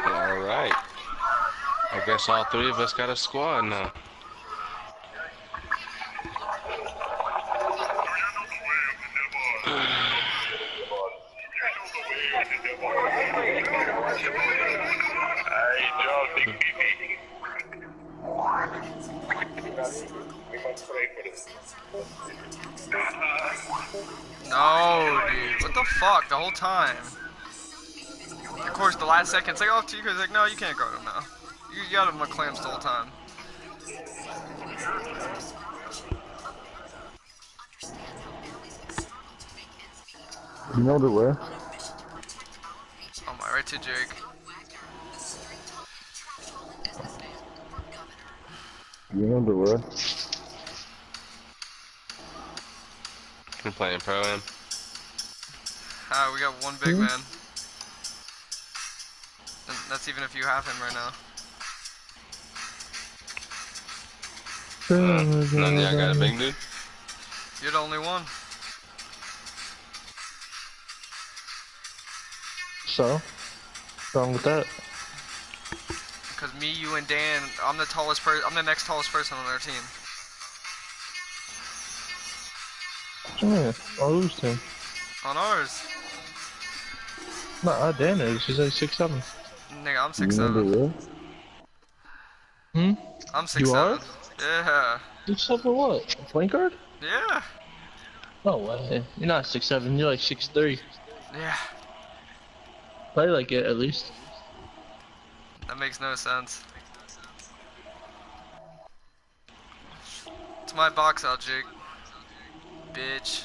Alright. I guess all three of us got a squad now. No, dude. What the fuck? The whole time. Of course, the last second, it's like, oh, TK's like, no, you can't go to him now. You got him with clamps the whole time. You know the way? Oh my, right to Jake. You know the way? I'm playing pro-am. Ah, we got one big man. And that's even if you have him right now. None of y'all got a big dude? You're the only one. So? What's wrong with that? Because me, you, and Dan, I'm the tallest person. I'm the next tallest person on our team. Yeah, on whose team? On ours. Nah, Dan is. He's like 6'7". Nigga, I'm You know the 6'7". way? Hmm? I'm 6'7". You are? Yeah. 6'7" what? A point guard? Yeah. No way. You're not 6'7", you're like 6'3". Yeah. Play like it, at least. That makes no sense. It's my box out, Jake. Bitch.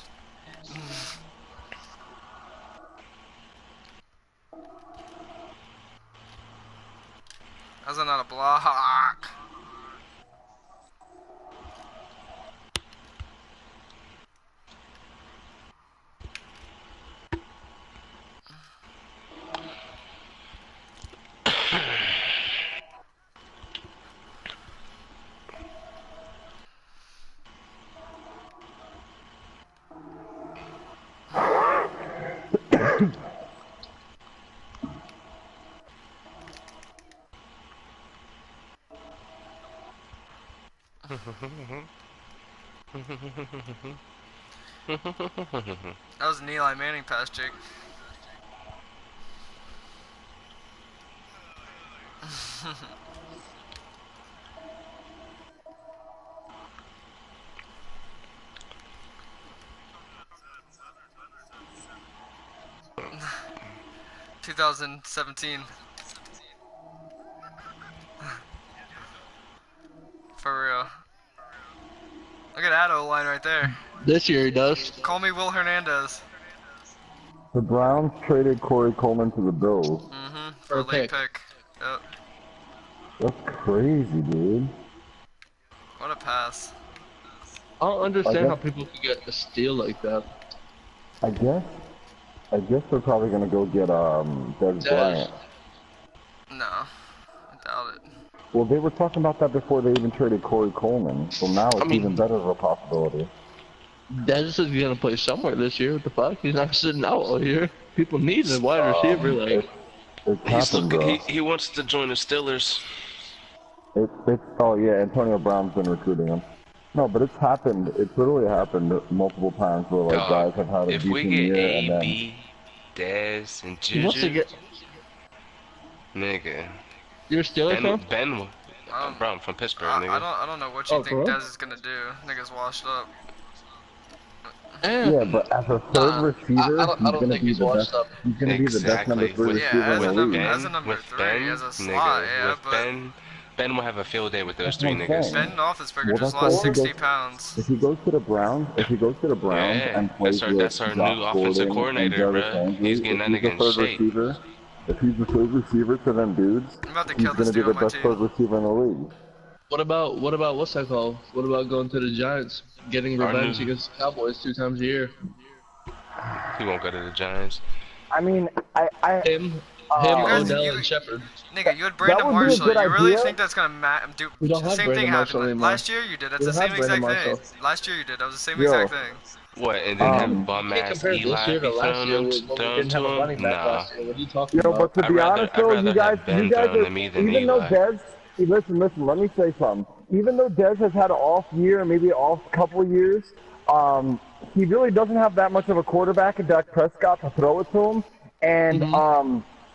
How's that not a block? That was an Eli Manning pass, Jake. "2017. For real. Look at that O-line right there. This year he does. Call me Will Hernandez. The Browns traded Corey Coleman to the Bills. For a late pick. Yep. That's crazy, dude. What a pass. I don't understand how people can get a steal like that. I guess they're probably gonna go get Des Bryant. No, I doubt it. Well, they were talking about that before they even traded Corey Coleman, so now it's even better of a possibility. Dez is gonna play somewhere this year. What the fuck? He's not sitting out all year. People need a wide receiver. Like He's looking. He wants to join the Steelers. Oh yeah, Antonio Brown's been recruiting him. No, but it's happened. It's literally happened multiple times where like guys have had a if decent we get year and then. AB, Dez, and he wants to Juju, get. Nigga. You're a Steelers fan? Ben, bro, I'm from Pittsburgh, nigga. I don't know what you Oh, for think real? Dez is gonna do. Nigga's washed up. Yeah, but as a third receiver, I he's don't gonna think be he's the washed best. up. He's gonna be the best number Exactly. 3 With, receiver Yeah, in the with league. as a Ben, number with 3, Ben, as a slot, nigga, yeah, with but Ben will have a field day with those That's three what I'm niggas. saying. Ben Roethlisberger Well, just that's lost why he 60 goes- pounds. If he goes to the Browns, Yeah, and plays that's our with new Josh offensive Gordon coordinator, and Jarvis bro. Landry, He's getting if that he's nigga the in third shape. receiver, if he's the third receiver to them dudes, I'm about to he's kill this gonna be dude the on my best team. third receiver in the league. What about what's that called? What about going to the Giants, getting Our revenge new- against the Cowboys 2 times a year? He won't go to the Giants. I mean, Him, guys- Odell, you- and Shepard. Nigga, you had That Brandon would be a Marshall. good You really idea. think that's gonna do? We don't have Same Brandon thing Marshall happened anymore. last year. You did. That's We the same have Brandon exact thing. Marshall. Last year you did. That was the same Yo. exact thing. What, and then have bum Can't ass compare this Eli year to be last thrown year him, when we thrown didn't have a to running him? back Nah. last year. What are you talking Yo, about? but to be honest I'd though, rather you guys have Ben are, thrown to me than even though Eli. Dez, listen, let me say something. Even though Dez has had an off year, maybe an off couple of years, he really doesn't have that much of a quarterback in Dak Prescott to throw it to him. And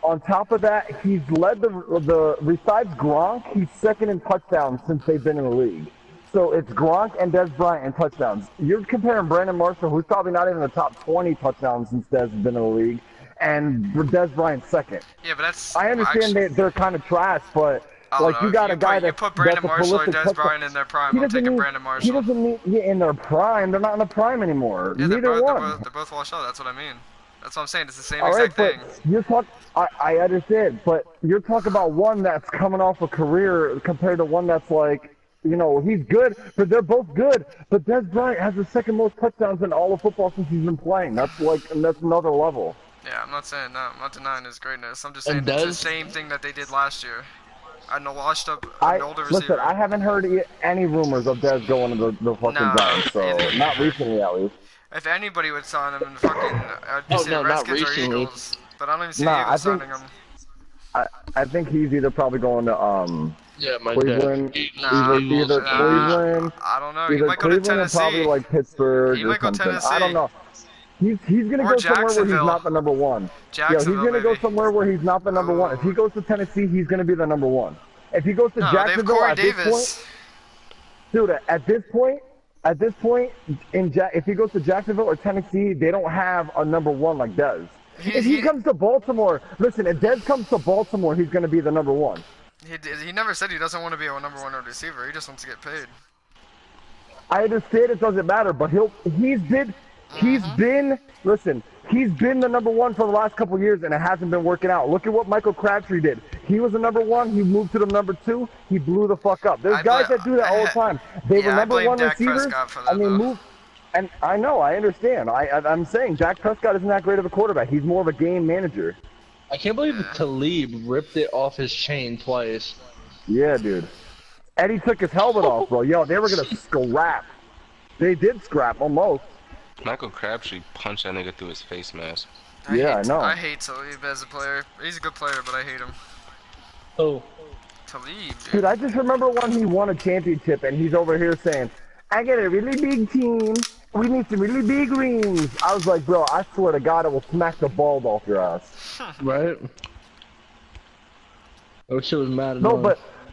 on top of that, he's led the besides Gronk, he's second in touchdowns since they've been in the league. So it's Gronk and Dez Bryant in touchdowns. You're comparing Brandon Marshall, who's probably not even in the top 20 touchdowns since Dez has been in the league, and Dez Bryant second. Yeah, but that's. I understand they're kind of trash, but I don't like know. you got a guy you that's put Brandon that's a Marshall or prolific Dez touchdown- Bryant in their prime. He I'm doesn't taking need- Brandon He Marshall. doesn't need in their prime. They're not in the prime anymore. Yeah, they're Neither both, one. they're both washed out. That's what I mean. That's what I'm saying. It's the same All right, exact but thing. you're talking. I understand, but you're talking about one that's coming off a career compared to one that's like, you know, he's good, but they're both good. But Dez Bryant has the second most touchdowns in all of football since he's been playing. That's another level. Yeah, I'm not saying that. I'm not denying his greatness. I'm just And saying it's the Dez- same thing that they did last year. I know washed up I an older receiver. listen. I haven't heard any rumors of Dez going to the fucking No, Giants, so either. not recently at least. If anybody would sign him in fucking, I'd Oh, say no, not Redskins or recently. Eagles. But I don't even see Nah, the Eagles I think- signing him. I think he's either probably going to Yeah, my Cleveland, dad. either I Cleveland, don't know. He either might go to Cleveland or Tennessee. probably like Pittsburgh He or might go something. I Tennessee. don't know. He's gonna Or go somewhere where he's Jacksonville. not the number one. Yeah, he's Jacksonville, gonna go maybe. somewhere where he's not the number one. If he goes to Tennessee, he's gonna be the number one. If he goes to No, they have Jacksonville Corey at this Davis. point, dude, at this point, if he goes to Jacksonville or Tennessee, they don't have a number one like Dez. If he comes to Baltimore, listen, if Dez comes to Baltimore, he's gonna be the number one. He never said he doesn't want to be a number one receiver. He just wants to get paid. I understand it doesn't matter, but he's been the number one for the last couple of years, and it hasn't been working out. Look at what Michael Crabtree did. He was the number one. He moved to the number two. He blew the fuck up. There's guys that do that all the time. They were I number blame one Dak receivers, Prescott for that, and they though. moved. And I know, I understand. I'm saying Dak Prescott isn't that great of a quarterback. He's more of a game manager. I can't believe Talib ripped it off his chain twice. Yeah, dude. Eddie took his helmet off, bro. Yo, they were gonna scrap. They did scrap almost. Michael Crabtree punched that nigga through his face mask. I know. I hate Talib as a player. He's a good player, but I hate him. Oh, Talib, dude. Dude, I just remember when he won a championship and he's over here saying, I got a really big team. We need some really big rings. I was like, bro, I swear to God, it will smack the ball off your ass. right? I wish it was mad No, enough.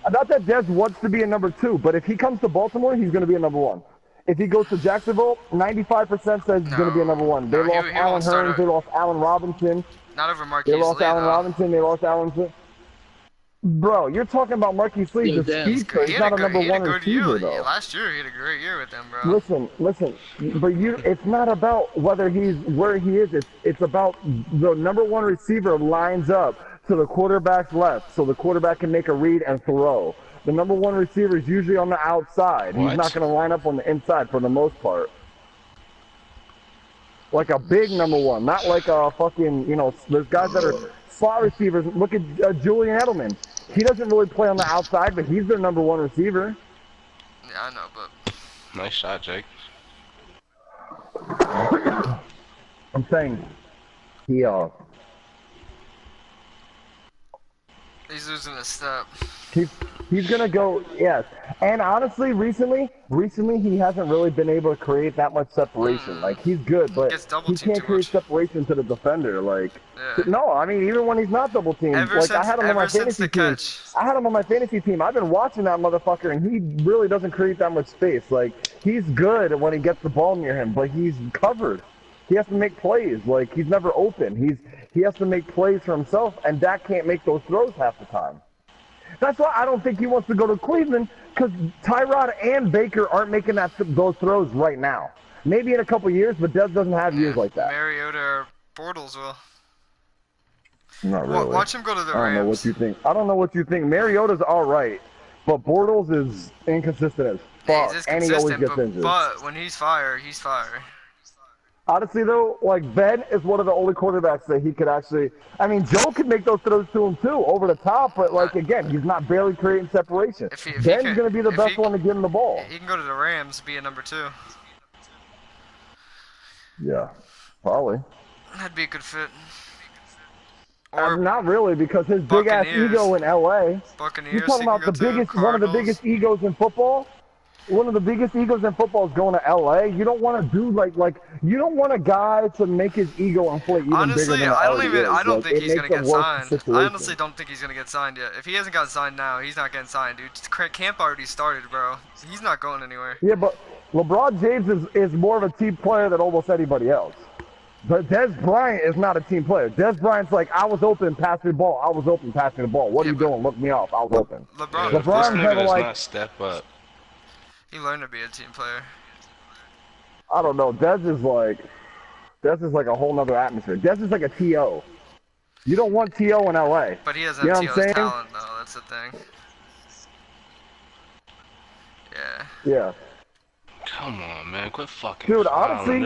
but not that Dez wants to be a number two, but if he comes to Baltimore, he's going to be a number one. If he goes to Jacksonville, 95% says he's going to be a number one. They No, he lost won't Allen start Hurns. out- They lost Allen Robinson. Not over Marquise They lost Lee, Allen though. Robinson. They lost Allen Smith. Bro, you're talking about Marquise Lee, Yo, the Dan, speedster. He He's had not a number he had one a good receiver, year. though. Last year, he had a great year with them, bro. Listen, but it's not about whether he's where he is. It's about the number one receiver lines up to the quarterback's left, so the quarterback can make a read and throw. The number one receiver is usually on the outside. What? He's not going to line up on the inside for the most part. Like a big number one, not like a fucking, there's guys that are slot receivers. Look at Julian Edelman. He doesn't really play on the outside, but he's their number one receiver. Yeah, I know, but Nice shot, Jake. I'm saying he's he's losing a step. He's gonna go, yes. And honestly, recently he hasn't really been able to create that much separation. Like he's good, but Gets double he teamed can't too create much. separation to the defender. Like, Yeah. no, I mean even when he's not double teamed, like I had him on my fantasy team. I had him on my fantasy team. I've been watching that motherfucker, and he really doesn't create that much space. Like he's good when he gets the ball near him, but he's covered. He has to make plays. Like he's never open. He has to make plays for himself, and Dak can't make those throws half the time. That's why I don't think he wants to go to Cleveland, because Tyrod and Baker aren't making those throws right now. Maybe in a couple years, but Dez doesn't have years like that. Mariota or Bortles will. Not really. Watch him go to the Rams. I don't know what you think. I don't know what you think. Mariota's all right, but Bortles is inconsistent as fuck, and he always gets injured. But when he's fire, he's fire. Honestly, though, like, Ben is one of the only quarterbacks that he could actually... I mean, Joe could make those throws to him, too, over the top, but, like, again, he's not barely creating separation. Ben's going to be the best one to give him the ball. He can go to the Rams, be a number 2. Yeah, probably. That'd be a good fit. Or not really, because his big-ass ego in L.A. Buccaneers, You're talking about one of the biggest egos in football? One of the biggest egos in football is going to LA. You don't want to do you don't want a guy to make his ego inflate even bigger than it already is. I don't think he's gonna get signed. Situation. I honestly don't think he's gonna get signed yet. If he hasn't got signed now, he's not getting signed, dude. Camp already started, bro. He's not going anywhere. Yeah, but LeBron James is more of a team player than almost anybody else. But Des Bryant is not a team player. Des Bryant's like, I was open, pass me the ball. I was open, pass me the ball. What are you doing? Look me off. I was open. LeBron's never like not step up. He learned to be a team player. I don't know. Dez is like a whole nother atmosphere. Dez is like a T.O. You don't want T.O. in L.A. But he doesn't have T.O.'s talent, though. That's the thing. Yeah. Yeah. Come on, man. Quit fucking. Dude, honestly,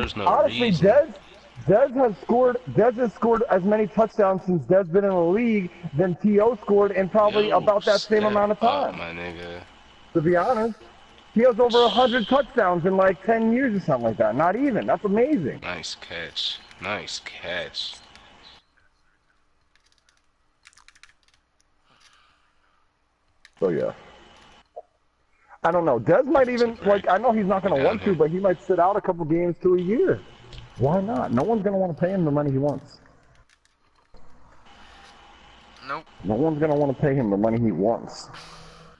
Dez has scored as many touchdowns since Dez been in the league than T.O. scored in probably about that same amount of time. My nigga. To be honest. He has over 100 touchdowns in like 10 years or something like that. Not even. That's amazing. Nice catch. Nice catch. So, yeah. I don't know. Dez might even, like, I know he's not going to want to, but he might sit out a couple games to a year. Why not? No one's going to want to pay him the money he wants. Nope. No one's going to want to pay him the money he wants.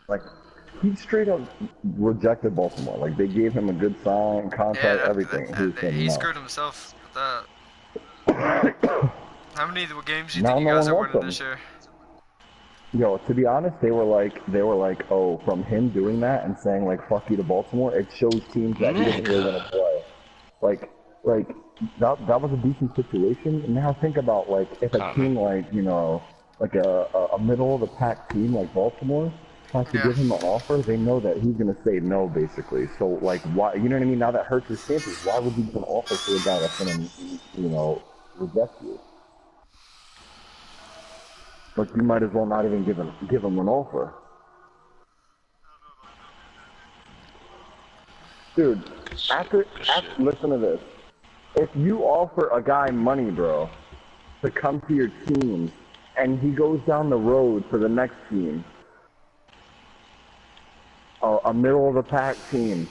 Like... He straight up rejected Baltimore. Like, they gave him a good sign, contract, everything. He screwed himself with that. How many games do you think you guys are winning this year? Yo, to be honest, they were like, oh, from him doing that and saying, like, fuck you to Baltimore, it shows teams that he doesn't really want to play. Like, that was a decent situation. And now think about, like, if a team like, you know, like a middle-of-the-pack team like Baltimore has to give him an offer, they know that he's going to say no, basically. So, like, why, you know what I mean? Now that hurts his chances. Why would you give an offer to a guy that's going to, you know, reject you? Like, you might as well not even give him an offer. Dude, listen to this. If you offer a guy money, bro, to come to your team, and he goes down the road for the next team, a middle-of-the-pack team,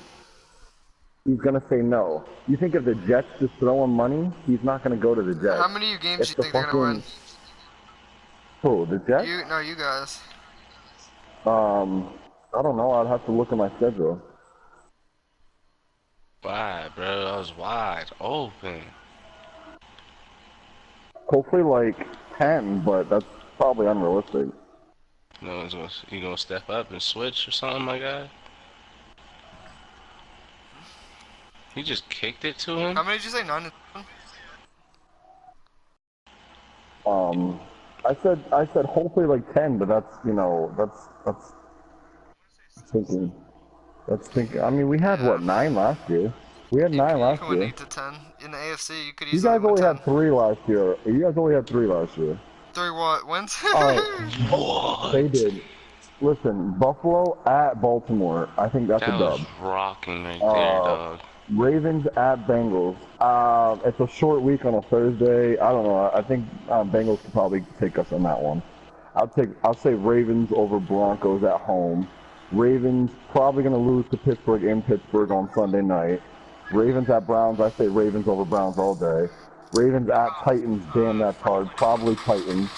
he's going to say no. You think if the Jets just throw him money, he's not going to go to the Jets. How many games do you think they're going to win? Who, the Jets? No, you guys. I don't know. I'd have to look at my schedule. Wide, bro. I was wide open. Hopefully, like 10, but that's probably unrealistic. No, you gonna step up and switch or something like that? He just kicked it to him. How many did you say? 9 to 10? I said hopefully like 10, but that's, you know, that's thinking. I mean, we had what, 9 last year? We had 9 last year. 8 to 10 in the AFC. You could You easily. guys only had 3 last year. You guys only had 3 last year. 3 what wins? What? They did. Listen, Buffalo at Baltimore. I think that's a dub. That was rocking right there, dog. Ravens at Bengals. It's a short week on a Thursday. I don't know. I think Bengals could probably take us on that one. I'll say Ravens over Broncos at home. Ravens probably gonna lose to Pittsburgh in Pittsburgh on Sunday night. Ravens at Browns, I say Ravens over Browns all day. Ravens at Titans, damn that's hard. Probably Titans.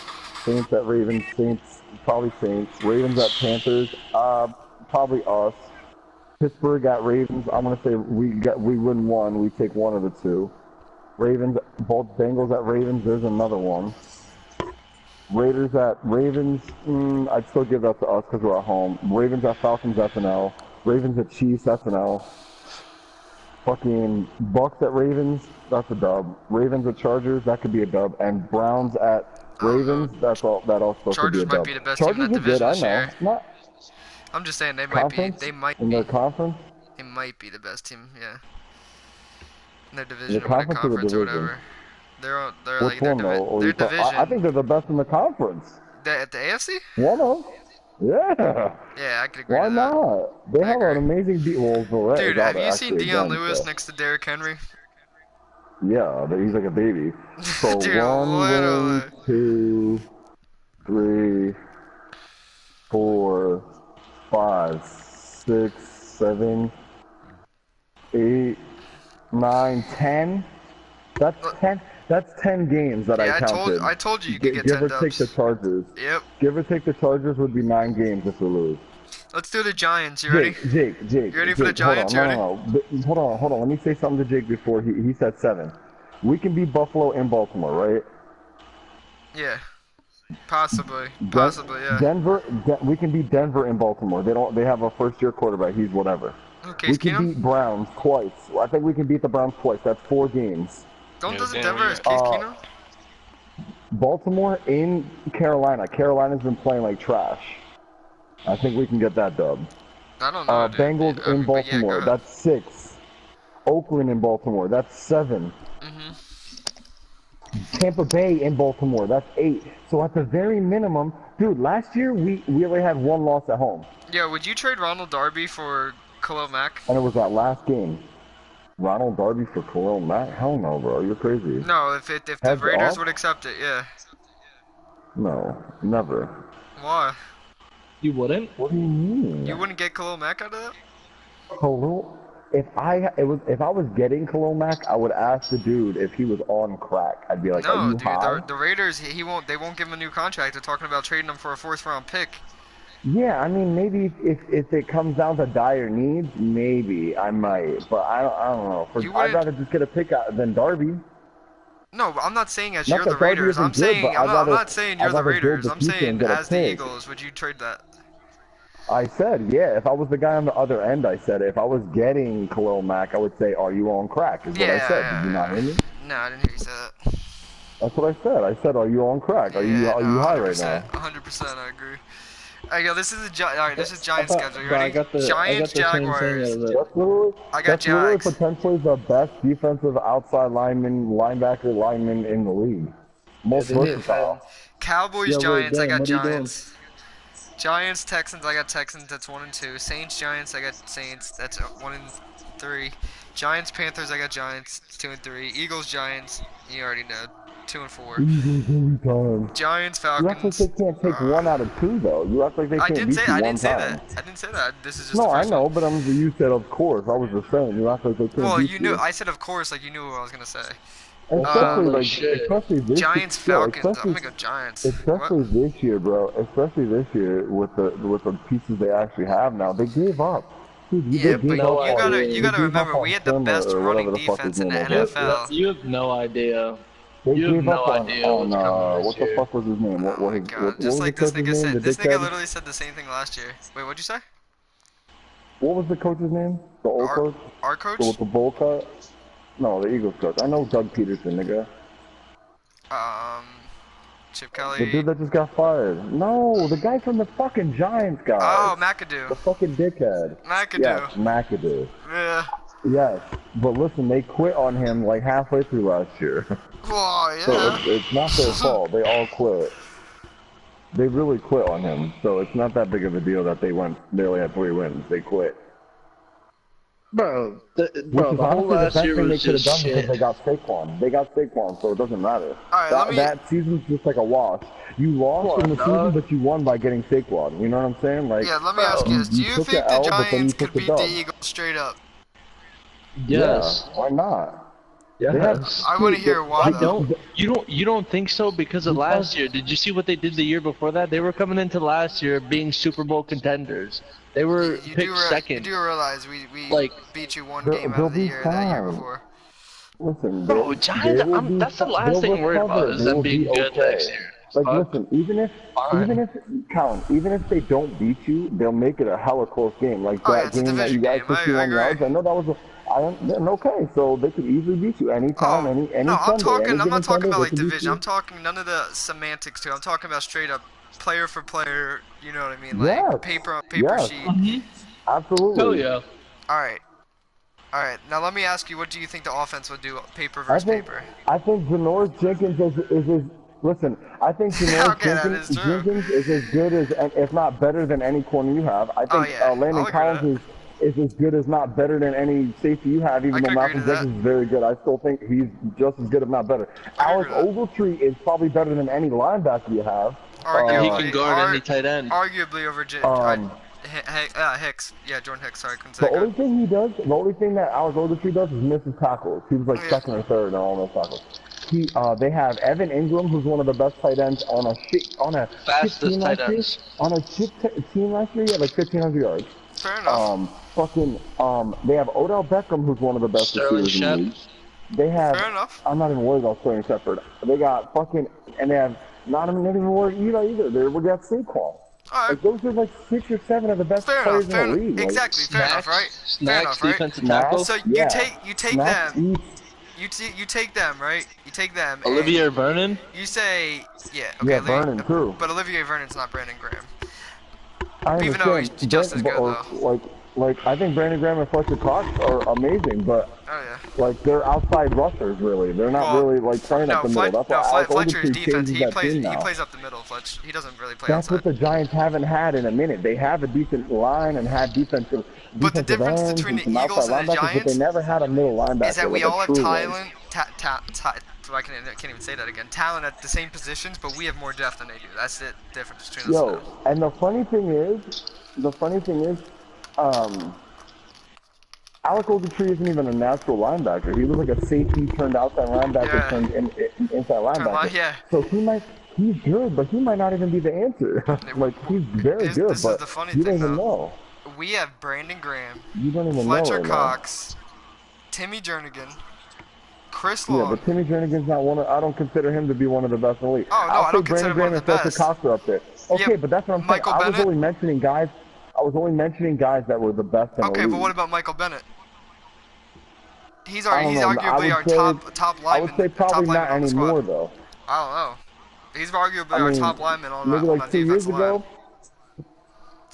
Saints at Ravens, Saints, probably Saints. Ravens at Panthers, probably us. Pittsburgh at Ravens, I'm gonna say we win one, we take one of the two. Ravens, both Bengals at Ravens, there's another one. Raiders at Ravens, I'd still give that to us because we're at home. Ravens at Falcons, that's an L. Ravens at Chiefs, that's an L. Fucking Bucks at Ravens, that's a dub. Ravens at Chargers, that could be a dub. And Browns at Ravens, that also could be a dub. Chargers might be the best Chargers team in that division this year. Not I'm just saying they conference? might in be. their conference? They might be the best team, yeah. In their The division, or conference or the conference or division? whatever. They're Which like their, one though? their division. I think they're the best in the conference. At the AFC? One of them. Yeah. Yeah, I could agree Why to that. not? They have an amazing beat. Well, Dude, have you seen Deion Lewis next to Derrick Henry? Yeah, but he's like a baby. So Dude, 1, 2, 3, 4, 5, 6, 7, 8, 9, 10. That's 10. That's 10 games that I counted. I told you could get 10 Give or dubs. take the Chargers. Yep. Give or take the Chargers would be 9 games if we lose. Let's do the Giants. You ready? Jake. You ready for the Giants? Hold on, no. Hold on. Let me say something to Jake before he said 7. We can beat Buffalo and Baltimore, right? Yeah. Possibly. Yeah. Denver. We can beat Denver and Baltimore. They have a first-year quarterback. He's whatever. Okay, We can beat Browns twice. I think we can beat the Browns twice. That's 4 games. Doesn't Denver has Case Keenum? Baltimore in Carolina. Carolina's been playing like trash. I think we can get that dub. I don't know, dude. Bengals in Baltimore. Yeah, that's 6. Oakland in Baltimore. That's 7. Tampa Bay in Baltimore. That's 8. So at the very minimum, dude, last year we only had 1 loss at home. Yeah, would you trade Ronald Darby for Khalil Mack? And it was that last game. Ronald Darby for Khalil Mack? Hell no, bro. You're crazy. No, if the Raiders would accept it, yeah. No, never. Why? You wouldn't? What do you mean? You wouldn't get Khalil Mack out of that? Khalil? If I was getting Khalil Mack, I would ask the dude if he was on crack. I'd be like, are No, you dude. high? The Raiders, they won't give him a new contract. They're talking about trading him for a 4th-round pick. Yeah, I mean, maybe if it comes down to dire needs, maybe I might. But I don't know. I'd rather just get a pick out than Darby. No, I'm not saying as Not you're that the Darby Raiders. isn't I'm good, saying but I'm not saying you're I'd the rather build Raiders. the I'm future saying and get a as the pick. Eagles, would you trade that? I said, yeah, if I was the guy on the other end, I said, if I was getting Khalil Mack, I would say, are you on crack, is what I said. Did you not hear me? No, I didn't hear you say that. That's what I said. I said, are you on crack? Are you high right now? 100%, I agree. Alright, yo, this is Giants schedule. You ready? Giants, I got the Jaguars. Same thing That's literally potentially the best defensive outside linebacker lineman in the league. Most versatile. Cowboys, Giants, I got Giants. Giants, Texans, I got Texans, that's 1 and 2. Saints, Giants, I got Saints, that's 1 and 3. Giants, Panthers, I got Giants, 2 and 3. Eagles, Giants, you already know, 2 and 4. Giants, Falcons. You act like they can't take 1 out of 2 though. You act like they can't beat you one time. I didn't say that. This is just no, the first I know, one. but you said of course. I was just saying. You act like they can't Well, beat you knew. I said of course, like you knew what I was gonna say. Especially this Giants, Falcons. I'm gonna go Giants. Especially this year, bro. Especially this year with the pieces they actually have now. They gave up. Dude, yeah, but you gotta remember, we had the best running defense in the NFL. You have no idea. They you gave have up no on idea what the fuck was his name? Oh my god, just like this nigga said. This nigga literally said the same thing last year. Wait, what'd you say? What was the coach's name? The old coach? Our coach? With the bowl cut? No, the Eagles coach. I know Doug Peterson, nigga. Chip Kelly. The dude that just got fired. No, the guy from the fucking Giants guy. Oh, McAdoo. The fucking dickhead. McAdoo. Yes, McAdoo. Yeah. Yes, but listen, they quit on him like halfway through last year. Oh, yeah. So it's not their fault. They all quit. They really quit on him. So it's not that big of a deal that they only had 3 wins. They quit. Bro, Which bro, is the whole honestly the last best year thing they was could have just done shit. because they got Saquon. They got Saquon, so it doesn't matter. Alright, let me... That season's just like a wash. You lost in the season, but you won by getting Saquon. You know what I'm saying? Like, Yeah, let me ask you this. Do you you took the think the L, but then you Giants took could the beat the dub. Eagles straight up? Yeah, Yes. why not? Yes. I want to hear why, I though. don't. You don't think so because of last year? Did you see what they did the year before that? They were coming into last year being Super Bowl contenders. They were You picked you second. do realize we Like, beat you one game out They'll of the be year that year fine. before. Listen, bro, they Giants. will be. That's the last They'll thing I'm worried recover. about is They them will be being good next okay. year. Like, Fuck. listen, even if Fine. even if they don't beat you, they'll make it a hella close game. Like Oh yeah, that it's a game that you division guys game. I 51 agree. yards. I know that was. Okay, so they could easily beat you anytime, Oh any no, I'm Sunday, talking. any I'm not given talking Sunday. about They like could beat division. you. I'm talking none of the semantics too. I'm talking about straight up player for player. You know what I mean? Yes, Like paper yes, sheet. absolutely. Hell yeah. All right. All right. Now let me ask you, what do you think the offense would do paper versus paper? I think Janoris Jenkins is as listen. I think Janoris Okay, that is true. Jenkins is as good as, if not better than any corner you have. I Oh think yeah, Landon I'll agree with Collins is as good as not better than any safety you have. I Even though can agree Malcolm to that. Jenkins is very good, I still think he's just as good, if not better. I can Alex agree with Ogletree is probably better than any linebacker you have. Arguably, He can guard any tight end. Arguably over Hicks. Yeah, Jordan Hicks. Sorry, I couldn't say The only thing the only thing that Alex Ogletree does is misses tackles. He was like Yeah. second or third in all those tackles. They have Evan Ingram, who's one of the best tight ends on a shit Fastest team tight last year. ends. On a shit team last year, he had like 1,500 yards. Fair enough. They have Odell Beckham, who's one of the best Sterling receivers in the Shep. league. They have. Fair enough. I'm not even worried about Sterling Shepard. They got and they have not even worried either. We got Saquon. All right. Like, those are like 6 or 7 of the best Fair players enough. in the league. Exactly. Fair enough, right? Fair enough, right? Defensive tackles. So you take them. You take them, right? You take them. and Olivier Vernon. You say, yeah, okay. Yeah, Vernon too. But Olivier Vernon's not Brandon Graham. I Even though he's understand. just as good, though. Like I think Brandon Graham and Fletcher Cox are amazing, but Oh yeah. like they're outside rushers really. They're not really like playing up the middle. That's why Alex Fletcher's Ogletree defense. changes that team now. He plays up the middle. Fletcher. He doesn't really play That's outside. what the Giants haven't had in a minute. They have a decent line and had defensive But the difference ends between and some the Eagles outside and the linebackers, but Giants they never had a middle linebacker. is that we like all a have true talent. I can't even say that again. Talent at the same positions, but we have more depth than they do. That's the difference between us. Yo, and the funny thing is, Alec Ogletree isn't even a natural linebacker. He was like a safety turned outside linebacker turned inside linebacker. Yeah. So he's good, but he might not even be the answer. Like, he's very good, This but is the funny you thing, don't even though. know. We have Brandon Graham, You don't even Fletcher know right Cox, Timmy Jernigan, Chris now. Long. Yeah, but Timmy Jernigan's not I don't consider him to be one of the best in the league. Oh, no, I'll I don't say consider him one Brandon of Graham the and best. Fletcher Cox are up there. Okay, Yeah, but that's what I'm saying. Michael I was Bennett? only mentioning guys that were the best in the league. Okay, but what about Michael Bennett? He's I don't know. arguably our top lineman. I would say probably top not lineman on the squad. anymore, though. I don't know. He's arguably our top lineman on maybe that like 2 years defensive ago. line.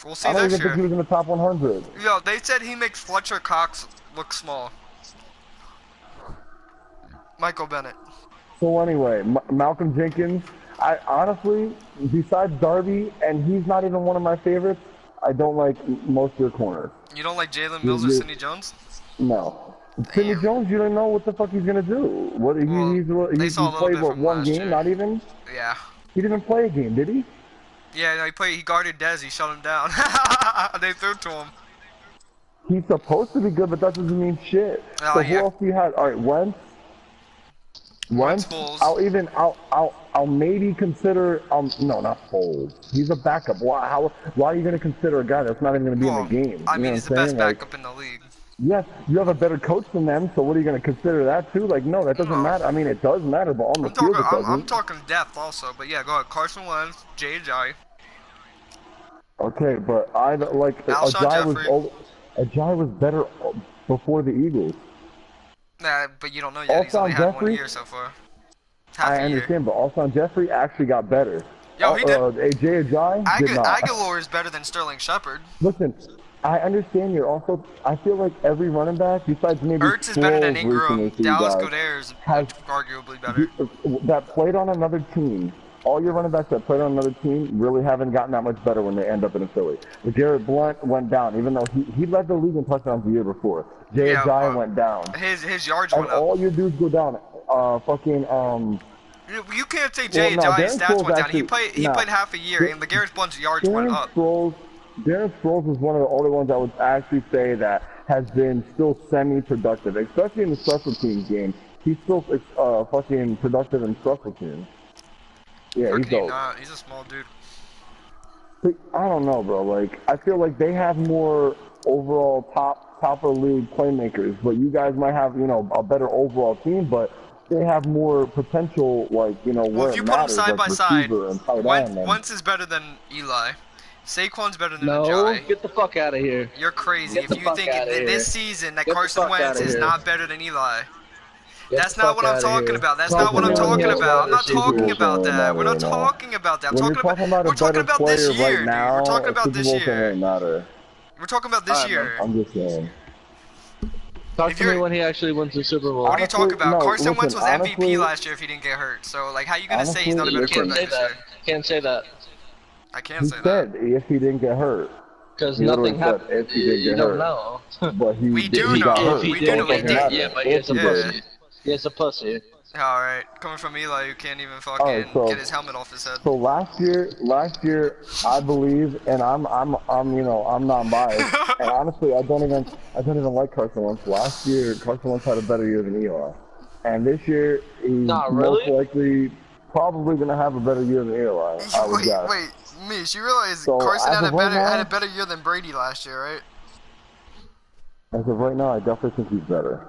We'll see I don't next even think he year. was in the top 100. Yo, they said he makes Fletcher Cox look small. Michael Bennett. So anyway, Malcolm Jenkins. I honestly, besides Darby, and he's not even one of my favorites, I don't like most of your corners. You don't like Jalen Mills or Sidney Jones? No. Sidney Jones, you don't know what the fuck he's gonna do. He saw a little played bit from one last game, year. not even. Yeah. He didn't even play a game, did he? Yeah, no, he guarded Dez. He shut him down. They threw to him. He's supposed to be good, but that doesn't mean shit. Oh, So yeah. who else do you have? All right, Wentz. Foles. I'll maybe consider no, not Foles. He's a backup. Why are you gonna consider a guy that's not even gonna be in the game? I mean, You know he's the what I'm best saying? backup in the league. Yes, you have a better coach than them, so what are you gonna consider that too? Like, no, that doesn't matter. I mean, it does matter, but on the field it doesn't. I'm talking depth also, but yeah, go ahead. Carson Wentz, J.J. Okay, but Alshon Ajay was better before the Eagles. Nah, but you don't know yet. He's only had 1 Jeffrey? year so far. I understand, but Alshon Jeffrey actually got better. Yo, he did. AJ Ajay did not. Aguilar is better than Sterling Shepard. Listen, I understand I feel like every running back, besides maybe Ertz is better than 12 Ingram. recently, Dallas guys, Goedert is has- arguably better. that played on another team all your running backs that played on another team really haven't gotten that much better when they end up in a Philly. Garrett Blunt went down, even though he led the league in touchdowns the year before. Jay Ajayi went down. His yards and went up. all your dudes go down. You can't say Jay Ajayi's stats went down. He played half a year, and LeGarrette Blount's yards went up. Darren Sproles is one of the only ones I would actually say that has been still semi-productive, especially in the special teams game. He's still fucking productive in special teams. Yeah, he's dope. He's a small dude. But I don't know, bro. Like, I feel like they have more overall top of the league playmakers, but you guys might have, you know, a better overall team, but they have more potential, like, you know, well, where if you it put matters, them side by side, and Wentz is better than Eli. Saquon's better than No, Ajayi. get the fuck out of here. You're crazy if you think this season that Carson Wentz is not better than Eli. That's not what I'm talking about. That's not what I'm talking about. I'm not talking about that. We're not talking about that. We're talking about this year, dude. We're talking about this year. We're talking about this year. I'm just saying. Talk to me when he actually wins the Super Bowl. What are you talking about? Carson Wentz was MVP last year if he didn't get hurt. So, like, how you gonna say he's not a better quarterback this year? Can't say that. I can't say that. He said if he didn't get hurt. Because nothing happened. If he didn't get hurt. You don't know. But we do know. We do know. Yeah, but he's a pussy. He's a pussy. Alright, coming from Eli who can't even fucking get his helmet off his head. So last year, I believe, and I'm non-biased, and honestly, I don't even like Carson Wentz. Last year, Carson Wentz had a better year than Eli, and this year he's most likely probably gonna have a better year than Eli. Wait, Mish, you realize Carson had a better year than Brady last year, right? As of right now, I definitely think he's better.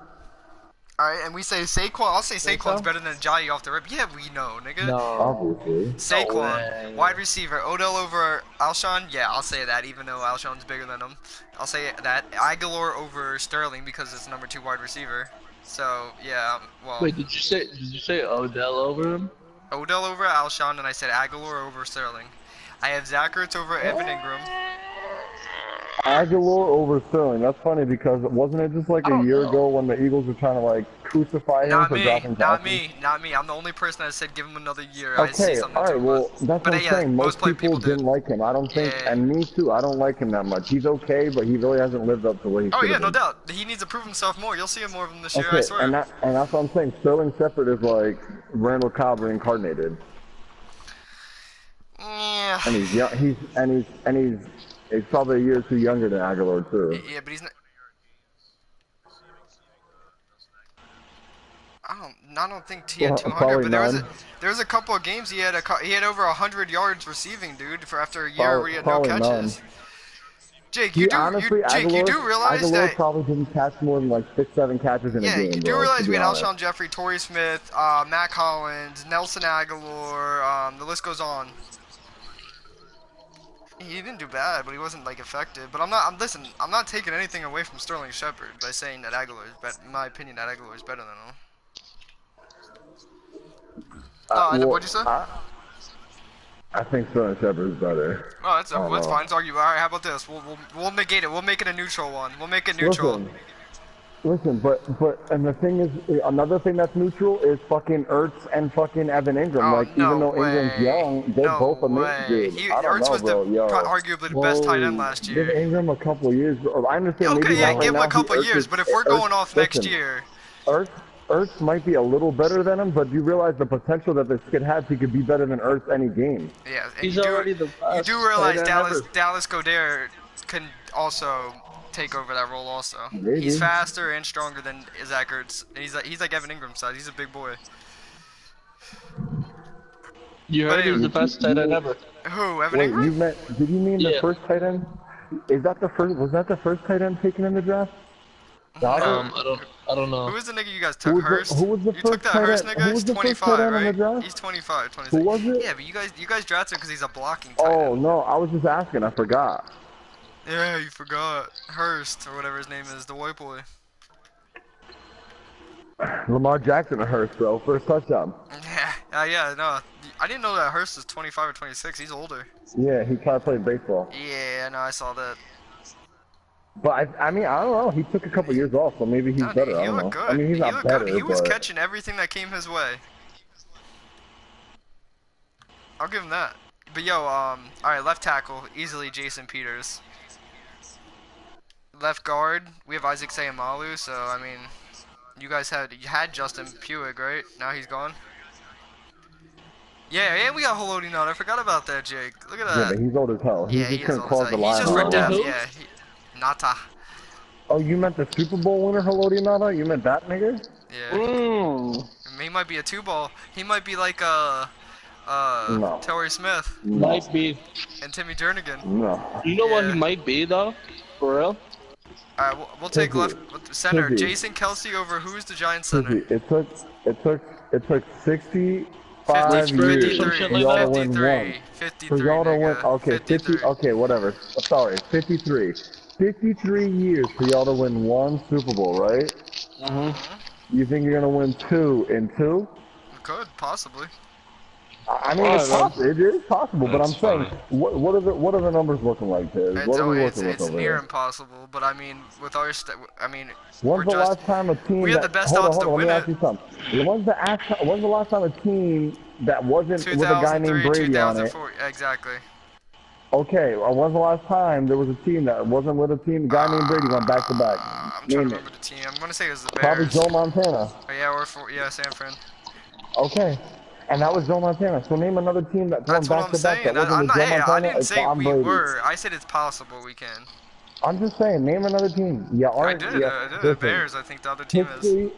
Alright, and we say Saquon. I'll say Saquon's better than Ajayi off the rip. Yeah, we know, nigga. No, obviously. Saquon, wide receiver. Odell over Alshon. Yeah, I'll say that, even though Alshon's bigger than him. I'll say that. Aguilar over Sterling because it's number 2 wide receiver. So yeah, well. Wait, did you say Odell over him? Odell over Alshon, and I said Aguilar over Sterling. I have Zach Ertz over Evan Ingram. Aguilar over Sterling. That's funny because wasn't it just like a year ago when the Eagles were trying to like crucify him for dropping passes? Not me. I'm the only person that said give him another year. Okay, alright, well, that's what I'm saying. Most people didn't like him. I don't think, and me too, I don't like him that much. He's okay, but he really hasn't lived up to what he should have been. No doubt. He needs to prove himself more. You'll see him more of him this year, I swear. And that's what I'm saying. Sterling Shepard is like Randall Cobb reincarnated. Yeah. And he's young. He's probably a year or two younger than Aguilar too. Yeah, but he's not. I don't think he had 200, but there was a couple of games he had over 100 yards receiving, dude, for after a year where he had no catches. None. Jake, you do realize Aguilar that probably didn't catch more than like 6-7 catches in a game. Yeah, you do realize we had Alshon Jeffrey, Torrey Smith, Matt Collins, Nelson Aguilar, the list goes on. He didn't do bad, but he wasn't like effective. But I'm not taking anything away from Sterling Shepard by saying that Aguilar is better. In my opinion, that Aguilar is better than him. What'd you say? I think Sterling Shepard is better. Oh, that's fine. It's arguable. All right, how about this? We'll negate it. We'll make it a neutral one. We'll make it neutral. Listen, but and the thing is, another thing that's neutral is fucking Ertz and fucking Evan Ingram. Even though Ingram's young, they're both amazing. Ertz was arguably the best tight end last year. Give Ingram a couple of years. I understand. Okay, give him a couple of years, but if we're going off next year, Ertz might be a little better than him, but you realize the potential that this kid has. He could be better than Ertz any game. Yeah, he's already the best. You do realize Dallas Goedert can also take over that role also. Maybe. He's faster and stronger than Zach Ertz. He's like Evan Ingram size. He's a big boy. You heard he was the best tight end ever. Who? Evan Ingram? Did you mean the first tight end? Was that the first tight end taken in the draft? I don't know. Who was the nigga you guys took? Hurst? Who was the you took that Hurst nigga? He's 25, right? He's 25, 26. Who was it? Yeah, but you guys drafted him because he's a blocking tight end. Oh, no, I was just asking. I forgot. Yeah, you forgot. Hurst, or whatever his name is, the white boy. Lamar Jackson or Hurst, bro. First touchdown. Yeah, no. I didn't know that Hurst is 25 or 26. He's older. Yeah, he kind of played baseball. Yeah, no, I saw that. But I mean, I don't know. He took a couple years off, so maybe he's better. I don't know. Good. I mean, he's not better. He was catching everything that came his way. I'll give him that. But yo, all right, left tackle, easily Jason Peters. Left guard, we have Isaac Sayamalu. So I mean, you had Justin Puig, right? Now he's gone. Yeah, and we got Haloti Nutt. I forgot about that, Jake. Look at Yeah, that. but he's old as hell. He's Yeah, just he is gonna old as clog hell. the He's line just for right depth. now. Who? Yeah, Nata. Oh, you meant the Super Bowl winner, Haloti Nada? You meant that nigga? Yeah. Mm. He might be a two-ball. He might be like No. Torrey Smith No. Might be. and Timmy Jernigan. No. You know what he Yeah. might be though? For real? Alright, we'll take Pizzy. center. Pizzy. Jason Kelsey over who's the Giants center? Pizzy, it took 65 50, 53 or years some 53, shit for like y'all to that? win one. 53, For 53, y'all to win, nigga. okay, 50, 53. okay, whatever. Sorry, 53. 53 years for y'all to win one Super Bowl, right? You think you're gonna win two in two? Could, possibly. I mean, it's possible. It is possible, but I'm That's saying, funny. what are the numbers looking like, Tiz? What are we working with It's over near here? impossible, but I mean, with our When's the last time a team we had the that best hold on, odds to let me win ask it. you something. When's the last time a team that wasn't with a guy named 2003, Brady on it? 2004, exactly. Okay, when's the last time there was a team that wasn't with a guy named Brady went back to back? I'm trying Name to it. remember the team. I'm gonna say it was the Probably Bears. Joe Montana. Oh, yeah, yeah, San Fran. Okay, and that was Joe Montana. So name another team that won That's what back I'm to back that saying. wasn't I'm with not. Joe Hey, I Montana. didn't It's say Tom we Brady. were. I said it's possible we can. I'm just saying, name another team. You aren't. I did. The Listen, Bears. I think the other team is.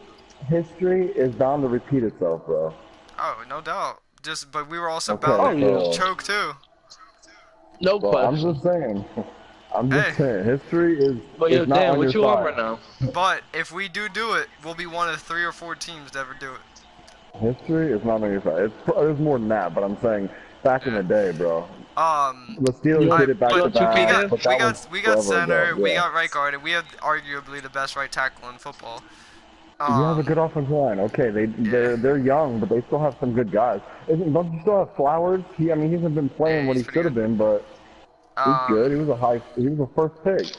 history is bound to repeat itself, bro. Oh, no doubt. But we were also Okay, bound to so, choke too. No well, I'm question. just saying. I'm Hey. just saying, history But is yo, not Dan, on what your you on side. right now? But if we do it, we'll be one of 3 or 4 teams to ever do it. History is not on your side. It's more than that, but I'm saying back in the day, bro. The Steelers did it back to But back, but that was we got forever center, ago. we Yeah. got right guard, and we have arguably the best right tackle in football. You have a good offensive line. Okay, they're young, but they still have some good guys. Don't you still have Flowers? He hasn't been playing what he he's pretty should have good. been, but he's good. He was a first pick.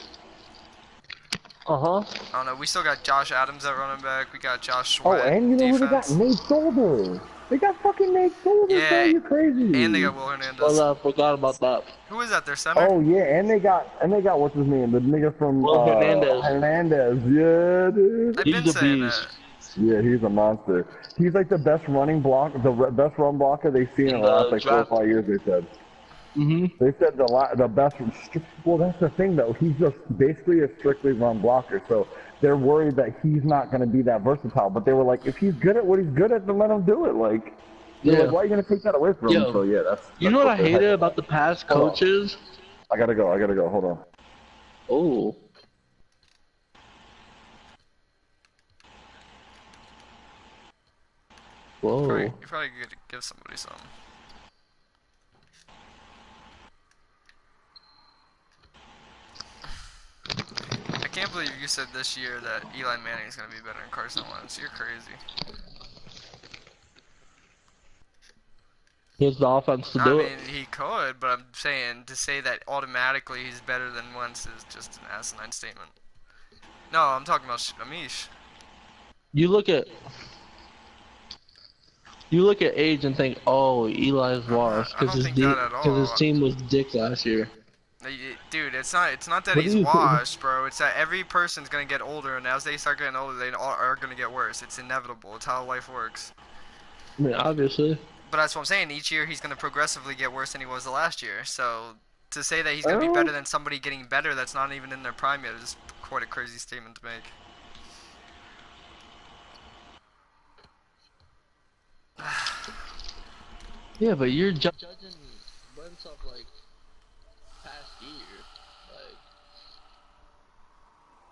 I don't know. We still got Josh Adams at running back. We got Josh Oh, Sweat. and you know who they got? defense. Nate Solder. They got fucking Nate Solder, bro. You're crazy. And they got Will Hernandez. Well, I forgot about that. Who is that? Their center? Oh yeah, and they got what's his name? The nigga from Will Hernandez. Hernandez. Yeah, dude. I've He's been the saying beast. that. Yeah, he's a monster. He's like the best best run blocker they've seen in the last like 4 or 5 years. They said. They said the best. Well, that's the thing though. He's just basically a strictly run blocker, so they're worried that he's not going to be that versatile. But they were like, if he's good at what he's good at, then let him do it. Like, like, why are you going to take that away from him? So yeah, that's You know what I they're hated hyping. about the past coaches? I gotta go. Hold on. Oh. Whoa. You probably could give somebody some. I can't believe you said this year that Eli Manning is going to be better than Carson Wentz. You're crazy. He has the offense to do it. I mean, he could, but I'm saying to say that automatically he's better than Wentz is just an asinine statement. No, I'm talking about Amish. You look at age and think, oh, Eli's washed I don't because think that at all. his team was dick last year. Dude, it's not that What he's do you think? washed, bro. It's that every person's gonna get older, and as they start getting older, they are gonna get worse. It's inevitable. It's how life works. I mean, obviously. But that's what I'm saying. Each year he's gonna progressively get worse than he was the last year. So to say that he's gonna be better than somebody getting better that's not even in their prime yet is quite a crazy statement to make. Yeah, but you're judging Wentz off like